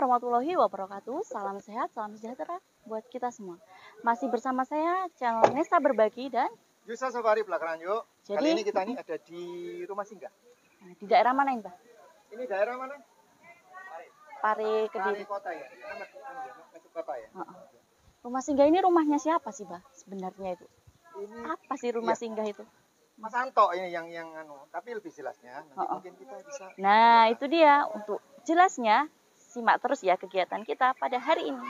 warahmatullahi wabarakatuh. Salam sehat, salam sejahtera buat kita semua. Masih bersama saya, channel Nesta Berbagi dan Yusa Safari Belakang Yuk. Kali ini kita ada di rumah singgah. Di daerah mana ini, Pak? Ini daerah mana? Pare Kediri. Pare Kota ya. Masuk kota ya. Rumah singgah ini rumahnya siapa sih, Pak? Sebenarnya itu. Ini Apa sih rumah singgah itu? Mas Anto ini yang tapi lebih jelasnya nanti mungkin kita bisa. Nah, itu dia. Untuk jelasnya, simak terus ya kegiatan kita pada hari ini.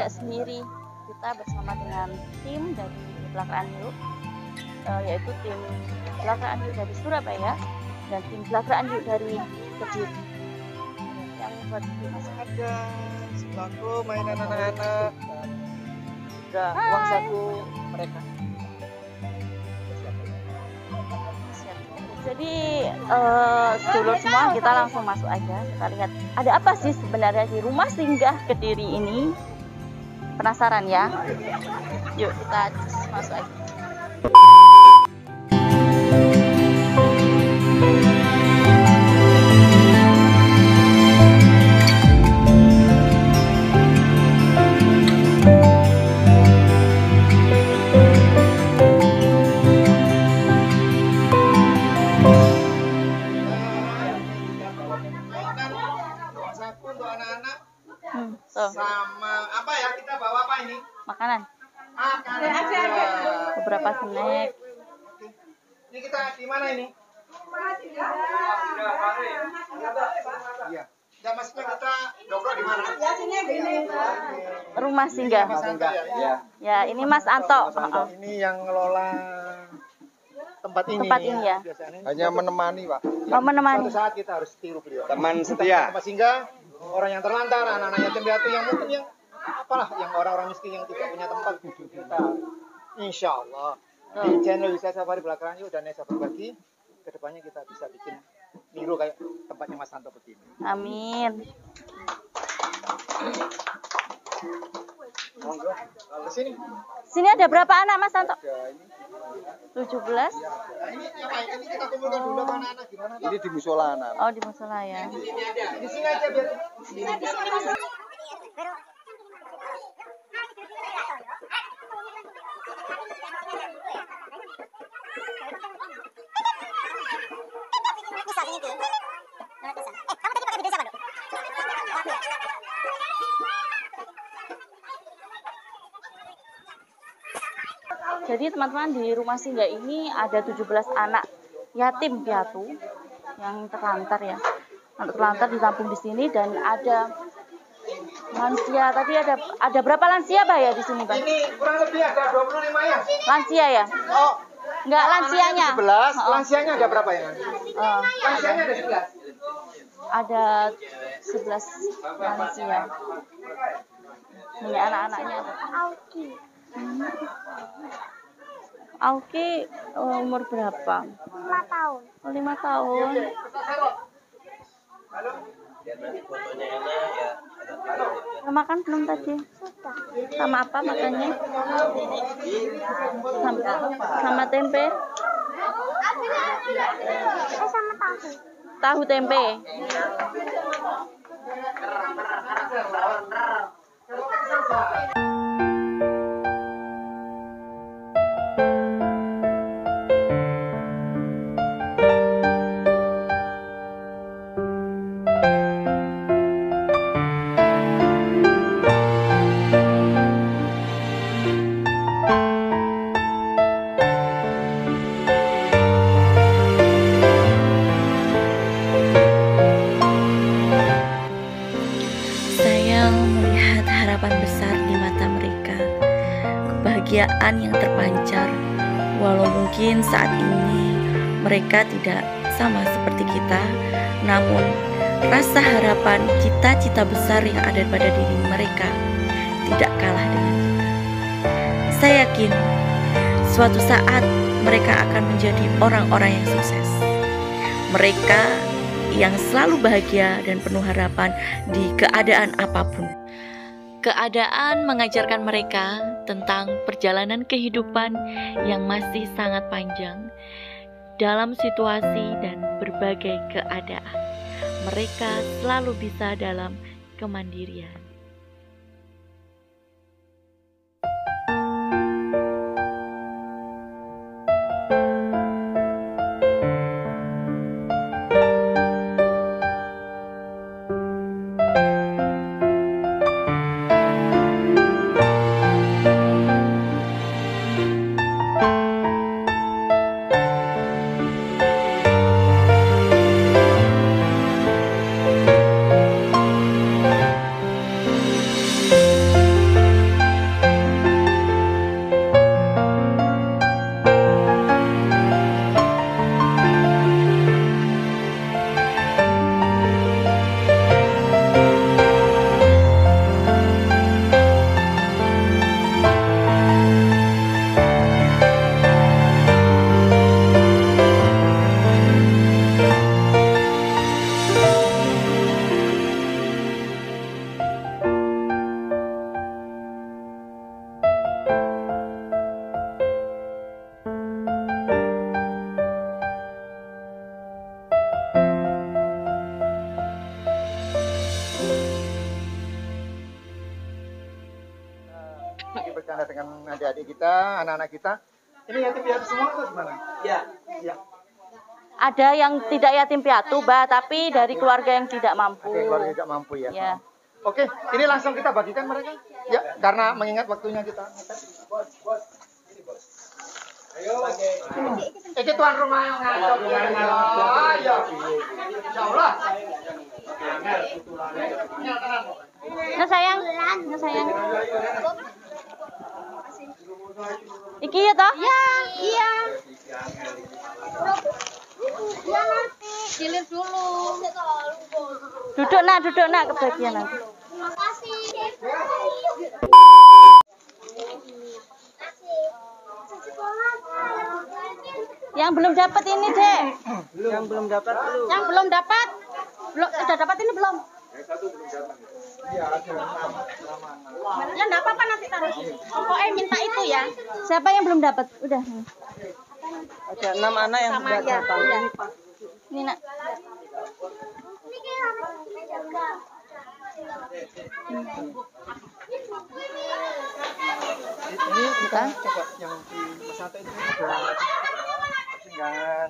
Sendiri, kita bersama dengan tim dari Belakang Yuk, yaitu tim Belakang Yuk dari Surabaya dan tim Belakang Yuk dari Kediri. Yang buat ada sembako, mainan anak-anak, dan juga uang saku mereka. Jadi sedulur semua, kita langsung masuk aja. Kita lihat ada apa sih sebenarnya di rumah singgah Kediri ini. Penasaran ya? Yuk kita masuk aja. Sama apa ya, kita bawa apa ini? Makanan. Makanan. Beberapa snack. Ini kita di mana ini? Iya. Ya maksudnya kita dobro di mana? Ya sini Rumah singgah. Ya. Ya, ini Mas Anto. Ini yang ngelola tempat ini. Tempat ini ya. Hanya menemani, Pak. Oh, menemani. Suatu saat kita harus tiru beliau. Teman setia. Tempat singgah. Orang yang terlantar, anak-anak yatim piatu yang mungkin yang apalah, yang orang-orang miskin yang tidak punya tempat, kita insya Allah di channel Yusa Safari Belakang Yuk dan Nesta Berbagi, kedepannya kita bisa bikin niru kayak tempatnya Mas Santo begini. Amin. Sini. Sini ada berapa anak Mas Santo? 17. Ini apa? Ini kita kumpulkan dulu sama anak-anak gimana? Ini di musola anak. Oh, di musola ya. Di sini aja biar. Di sini. Jadi teman-teman, di rumah singgah ini ada 17 anak yatim piatu yang terlantar ya. Anak terlantar ditampung di sini dan ada lansia. Tapi ada berapa lansia, Pak, ya di sini, Pak? Ini kurang lebih ada 25 ya. Lansia ya? Oh, enggak lansianya. 11, lansianya ada berapa ya? Lansianya ada 11. Ada 11 lansia. Ini anak-anaknya ada. Auki umur berapa? 5 tahun. 5 tahun. Makan belum tadi? Sudah. Sama apa makannya? Sama tempe? Sama tahu. Tahu tempe? Kebahagiaan yang terpancar, walau mungkin saat ini mereka tidak sama seperti kita, namun rasa harapan, cita-cita besar yang ada pada diri mereka tidak kalah dengan kita. yakin suatu saat mereka akan menjadi orang-orang yang sukses. Mereka yang selalu bahagia dan penuh harapan di keadaan apapun. Keadaan mengajarkan mereka tentang perjalanan kehidupan yang masih sangat panjang dalam situasi dan berbagai keadaan. Mereka selalu bisa dalam kemandirian. Bercanda dengan adik-adik kita, anak-anak kita. Ini yatim piatu semua atau gimana? Iya. Ya. Ada yang tidak yatim piatu, Mbak, tapi dari keluarga yang tidak mampu. Oke, keluarga tidak mampu ya. Ya. Oke, ini langsung kita bagikan mereka. Ya, karena mengingat waktunya kita. Ayo. Iki tuan rumah yang ngaco. Ayo. Insyaallah. Nah sayang, nah sayang. Iki ya toh? Ya, iya. Ya nanti gilir dulu. Duduk nak kebagian nanti. Terima kasih. Yang belum dapat ini, Dek. Yang belum dapat dulu. Yang belum dapat. Belum udah dapat ini belum? Iya, ada 6. Ya enggak apa-apa nanti taruh. Pokoknya minta itu ya. Siapa yang belum dapat? Udah. Ada 6 anak yang Sama ya. Iya. Ini nak. Ini kita coba yang di Mas Santo itu ada dengan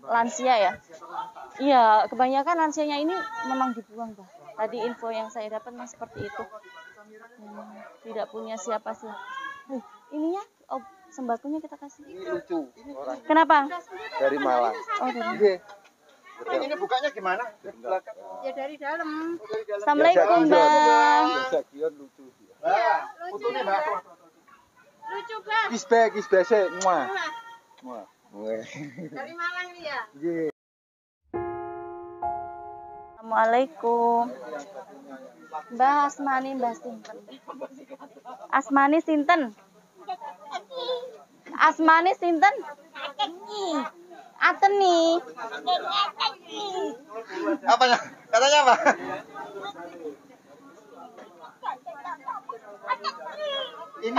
Lansia ya? Iya, kebanyakan lansianya ini memang dibuang, Mbak. Tadi info yang saya dapat memang seperti itu. Tidak punya siapa sih. Ininya, sembakonya kita kasih. ini lucu orang Kenapa? dari Malang. Oh, dari. Iya. Ini bukanya gimana? Dari belakang. Ya dari dalam. Assalamualaikum, Bang. Jagian lucu dia. Nah, fotonya Mbak. Lucu, Bang. Kisbe sih. Muah. Muah. Dari Malang dia. Nggih. Assalamualaikum. Mbak Asmani, Mbak Sinten. Asmani Sinten. Asmani Sinten. Ateni. Apanya? Katanya apa?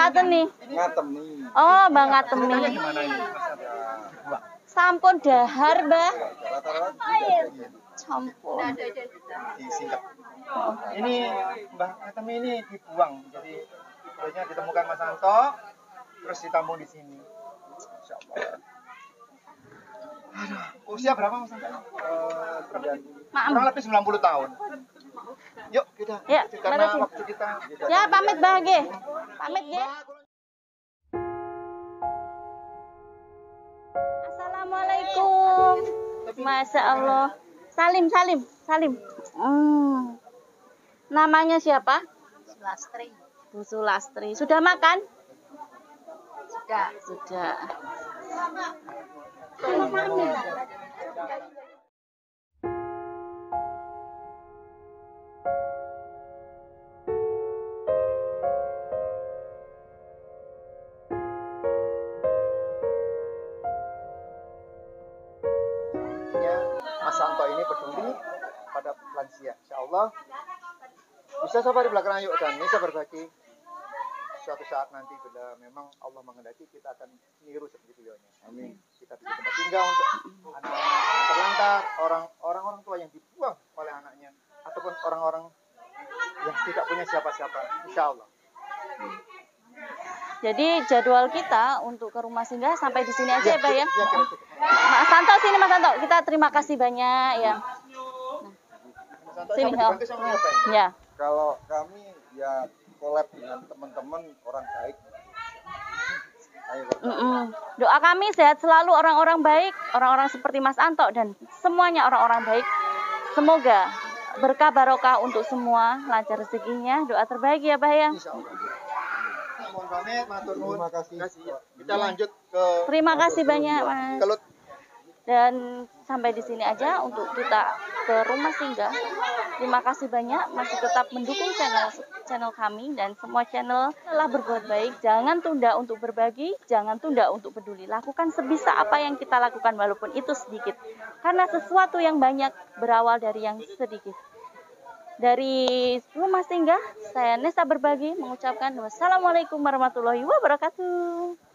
Ateni. Ngatemi. Oh, Bang Atemi. Gimana ini? Sampun dahar, Mbak. Rata-rata Sampun. disingkat. Ini Mbah Atemi ini dibuang. Jadi kulitnya ditemukan Mas Santo, terus ditampung di sini. Insyaallah. Aduh, usia berapa Mas Santo? Kurang lebih 90 tahun. Yuk kita. Ya, Karena makasih. waktu kita. Ya, pamit Bage. Pamit, Ge. Assalamualaikum. Masya Allah. Salim. Namanya siapa? Sulastri. Bu Sulastri. Sudah makan? Sudah. Sudah. Allah bisa Safari Belakang Ayu dan Nesa Berbagi suatu saat nanti bila memang Allah menghendaki kita akan niru seperti beliaunya. Amin. Kita bisa tempat tinggal untuk anak-anak yang terlantar, orang-orang tua yang dibuang oleh anaknya, ataupun orang-orang yang tidak punya siapa-siapa. Insya Allah. Jadi jadwal kita untuk ke rumah singgah sampai di sini aja ya, Pak ya. Mas Mas Santo sini, Mas Santo. Kita terima kasih banyak ya. Sini, ya. Kalau kami ya collab dengan teman-teman orang baik. Doa kami sehat selalu orang-orang baik, orang-orang seperti Mas Anto dan semuanya orang-orang baik. Semoga berkah barokah untuk semua, lancar rezekinya. Doa terbaik ya, Pak ya. Mohon pamit, matur nuwun. Terima kasih. Kita lanjut ke Terima kasih banyak, Mas. Kelut. Dan sampai di sini aja untuk kita ke rumah singgah. Terima kasih banyak masih tetap mendukung channel kami dan semua channel telah berbuat baik. Jangan tunda untuk berbagi, jangan tunda untuk peduli. Lakukan sebisa apa yang kita lakukan walaupun itu sedikit. Karena sesuatu yang banyak berawal dari yang sedikit. Dari rumah singgah, saya Nesa Berbagi mengucapkan wassalamualaikum warahmatullahi wabarakatuh.